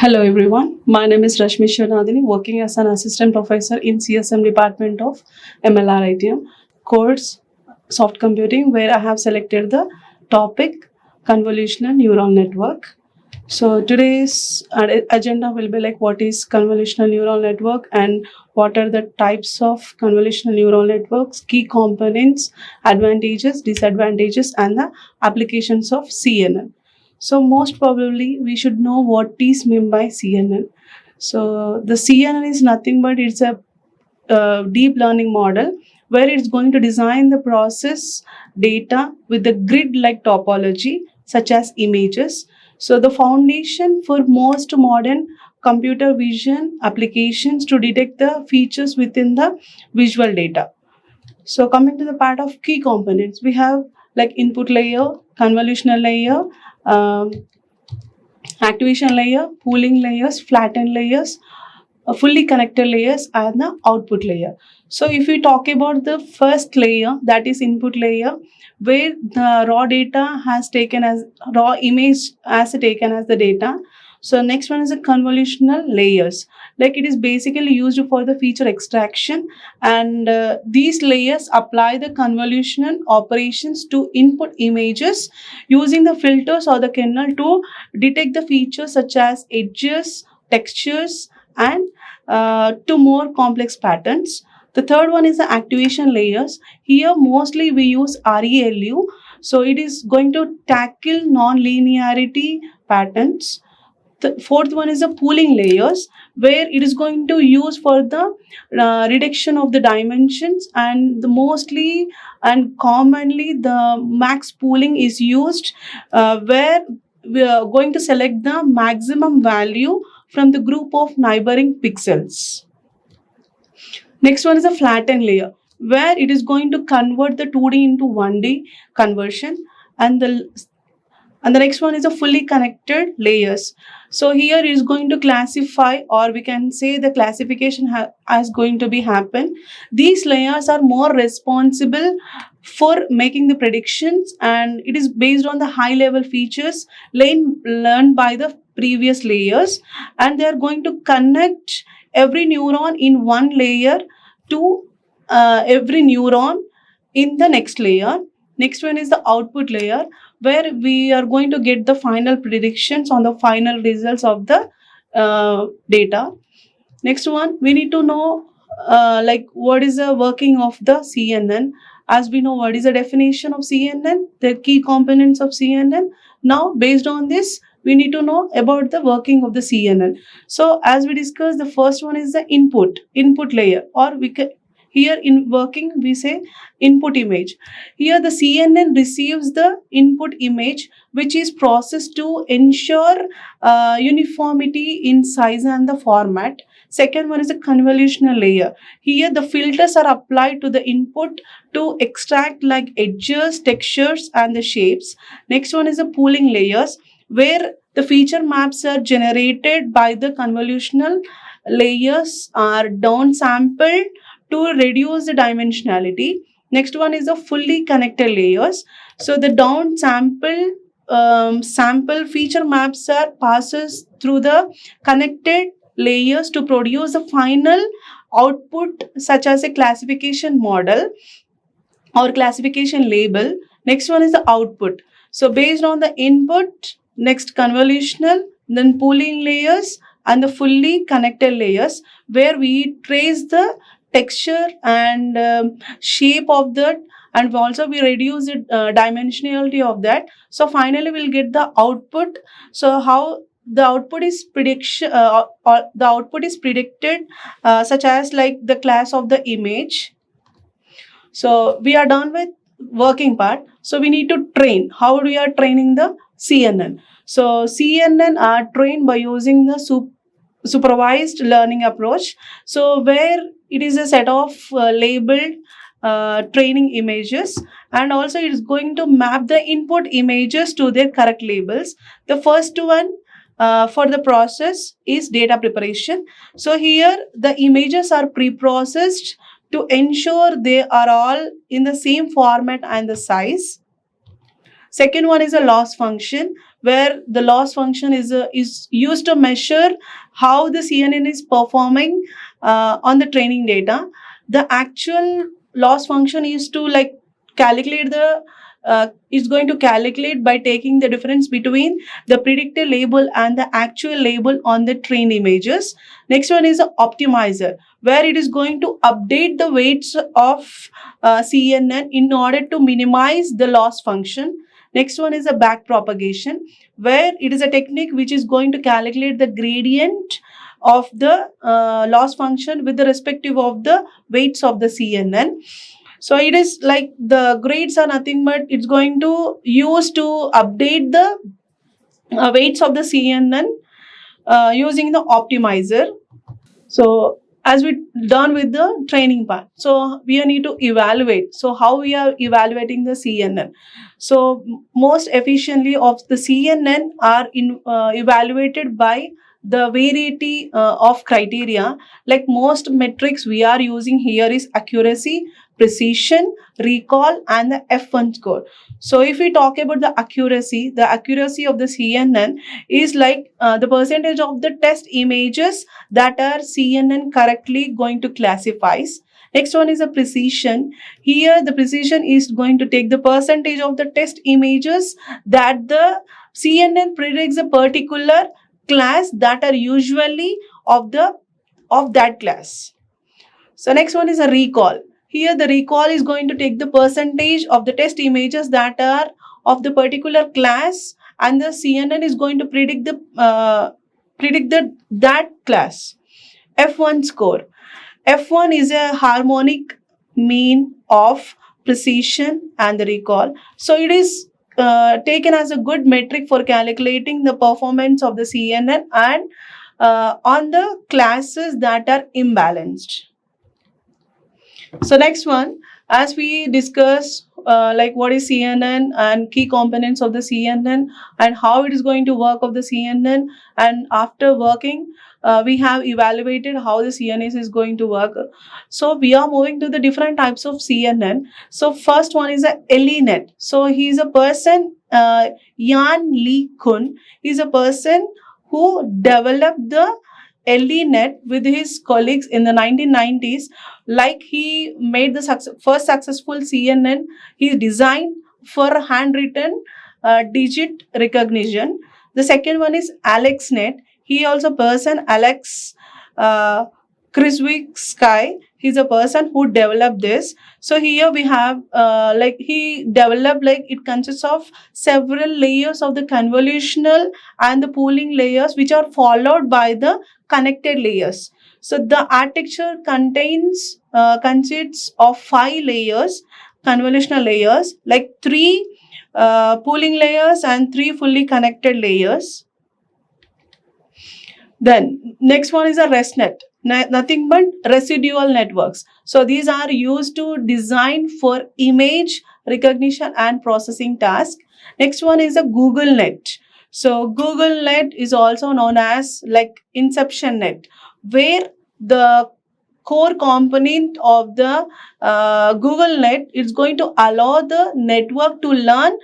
Hello everyone, my name is Rashmi Shivanadhuni, working as an assistant professor in CSM department of Mlritm course soft computing, where I have selected the topic convolutional neural network. So today's agenda will be like what is convolutional neural network and what are the types of convolutional neural networks, key components, advantages, disadvantages, and the applications of CNN. So most probably we should know what is meant by CNN. So the CNN is nothing but it's a deep learning model where it's going to design the process data with the grid-like topology such as images. So the foundation for most modern computer vision applications to detect the features within the visual data. So coming to the part of key components, we have like input layer, convolutional layer, um, activation layer, pooling layers, flattened layers, fully connected layers, and the output layer. So if we talk about the first layer, that is input layer, where the raw data has taken as raw image as taken as the data. So next one is the convolutional layers. Like it is basically used for the feature extraction, and these layers apply the convolutional operations to input images using the filters or the kernel to detect the features such as edges, textures, and to more complex patterns. The third one is the activation layers. Here, mostly we use ReLU. So it is going to tackle non-linearity patterns. The fourth one is the pooling layers, where it is going to use for the reduction of the dimensions, and the mostly and commonly the max pooling is used, where we are going to select the maximum value from the group of neighboring pixels. Next one is a flattened layer, where it is going to convert the 2D into 1D conversion, and the next one is a fully connected layers. So here is going to classify, or we can say the classification is going to be happen. These layers are more responsible for making the predictions, and it is based on the high level features learned by the previous layers, and they are going to connect every neuron in one layer to every neuron in the next layer. Next one is the output layer, where we are going to get the final predictions on the final results of the data. Next one, we need to know like what is the working of the CNN. As we know what is the definition of CNN, the key components of CNN. Now, based on this, we need to know about the working of the CNN. So, as we discussed, the first one is the input layer, or we can here in working we say input image. Here the CNN receives the input image, which is processed to ensure uniformity in size and the format. Second one is a convolutional layer. Here the filters are applied to the input to extract like edges, textures, and the shapes. Next one is the pooling layers, where the feature maps are generated by the convolutional layers are downsampled to reduce the dimensionality. Next one is the fully connected layers. So the downsample sample feature maps are passes through the connected layers to produce the final output, such as a classification model or classification label. Next one is the output. So based on the input, next convolutional, then pooling layers, and the fully connected layers, where we trace the texture and shape of that, and also we reduce the dimensionality of that. So finally we'll get the output. So how the output is prediction or the output is predicted, such as like the class of the image. So we are done with working part. So we need to train. How we are training the CNN? So CNN are trained by using the supervised learning approach. So where it is a set of labeled training images, and also it is going to map the input images to their correct labels. The first one for the process is data preparation. So here the images are pre-processed to ensure they are all in the same format and the size. Second one is a loss function, where the loss function is used to measure how the CNN is performing on the training data. The actual loss function is to like calculate the is going to calculate by taking the difference between the predicted label and the actual label on the trained images. Next one is an optimizer, where it is going to update the weights of CNN in order to minimize the loss function. Next one is a back propagation, where it is a technique which is going to calculate the gradient of the loss function with the respective of the weights of the CNN. So it is like the grades are nothing but it's going to use to update the weights of the CNN using the optimizer. So as we done with the training part, so we need to evaluate. So how we are evaluating the CNN? So most efficiently of the CNN are evaluated by the variety of criteria. Like most metrics we are using here is accuracy, precision, recall, and the F1 score. So if we talk about the accuracy of the CNN is like the percentage of the test images that are CNN correctly going to classifies. Next one is a precision. Here the precision is going to take the percentage of the test images that the CNN predicts a particular class that are usually of that class. So next one is a recall. Here the recall is going to take the percentage of the test images that are of the particular class, and the CNN is going to predict that class. F1 score. F1 is a harmonic mean of precision and the recall. So it is taken as a good metric for calculating the performance of the CNN and on the classes that are imbalanced. So next one, as we discuss like what is CNN and key components of the CNN and how it is going to work of the CNN, and after working we have evaluated how the CNS is going to work. So we are moving to the different types of CNN. So first one is a LENet. So he is a person, Yan Lee Kun. He is a person who developed the LENet with his colleagues in the 1990s. Like he made the first successful CNN. He designed for handwritten digit recognition. The second one is AlexNet. He also person Alex Kriswick. He's a person who developed this. So here we have like he developed, like it consists of several layers of the convolutional and the pooling layers, which are followed by the connected layers. So the architecture consists of 5 layers, convolutional layers, like 3 pooling layers and 3 fully connected layers. Then next one is a ResNet, nothing but residual networks. So these are used to design for image recognition and processing task. Next one is a Google Net. So Google Net is also known as like Inception Net, where the core component of the Google Net is going to allow the network to learn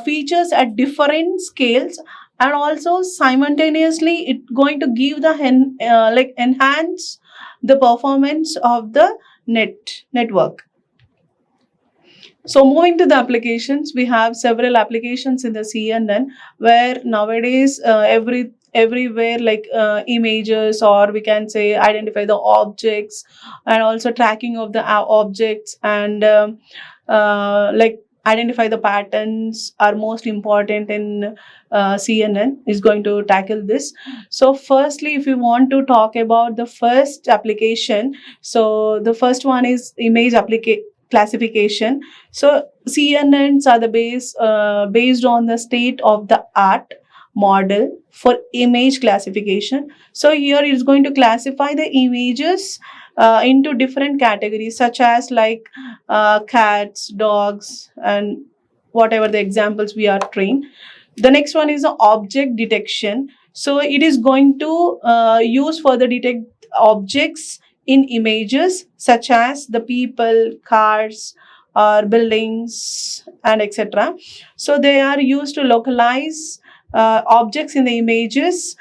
features at different scales, and also simultaneously it going to give the like enhance the performance of the network. So moving to the applications, we have several applications in the CNN, where nowadays everywhere like images, or we can say identify the objects, and also tracking of the objects, and like identify the patterns are most important in CNN is going to tackle this. So firstly, if you want to talk about the first application, so the first one is image classification. So CNNs are the based on the state of the art model for image classification. So here it's going to classify the images into different categories, such as like cats, dogs, and whatever the examples we are trained. The next one is the object detection. So it is going to use for the detect objects in images, such as the people, cars, or buildings and etc. So they are used to localize objects in the images,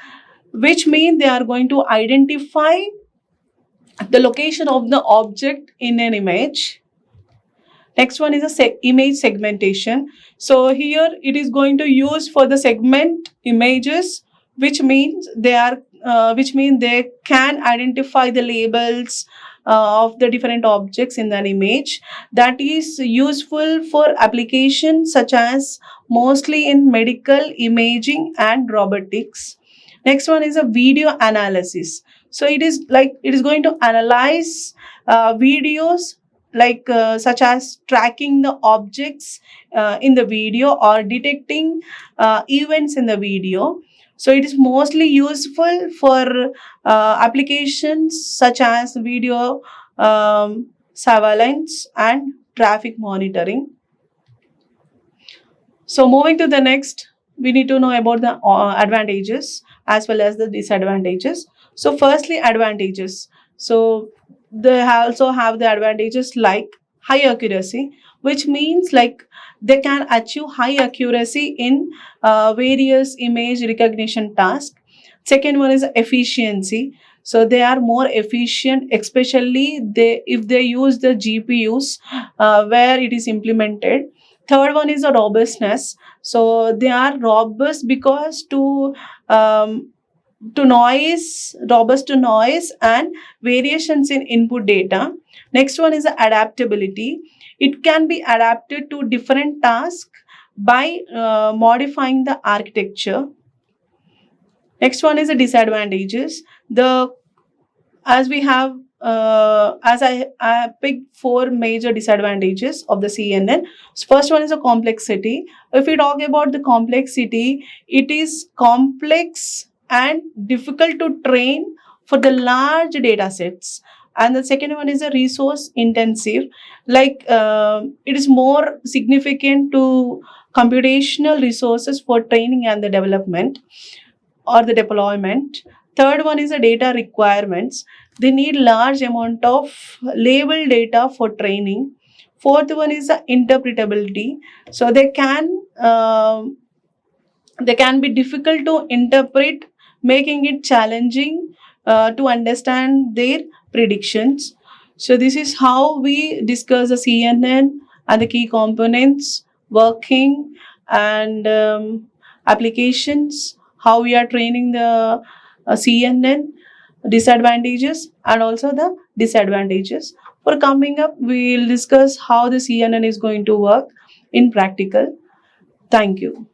which mean they are going to identify the location of the object in an image. Next one is a image segmentation. So here it is going to use for the segment images, which means they can identify the labels of the different objects in an image. That is useful for applications such as mostly in medical imaging and robotics. Next one is a video analysis. So it is going to analyze videos such as tracking the objects in the video or detecting events in the video. So it is mostly useful for applications such as video surveillance and traffic monitoring. So moving to the next, we need to know about the advantages as well as the disadvantages. So firstly, advantages. So they also have the advantages like high accuracy, which means like they can achieve high accuracy in various image recognition tasks. Second one is efficiency. So they are more efficient, especially if they use the GPUs where it is implemented. Third one is the robustness. So they are robust because to noise, robust to noise and variations in input data. Next one is the adaptability. It can be adapted to different tasks by modifying the architecture. Next one is the disadvantages. As we have as I picked four major disadvantages of the CNN. First one is the complexity. If we talk about the complexity, it is complex and difficult to train for the large data sets. And the second one is a resource intensive, it is more significant to computational resources for training and the development or the deployment. Third one is the data requirements. They need large amount of label data for training. Fourth one is the interpretability. So they can be difficult to interpret, making it challenging to understand their predictions. So this is how we discuss the CNN and the key components, working and applications, how we are training the CNN, disadvantages and also the disadvantages. For coming up, we will discuss how the CNN is going to work in practical. Thank you.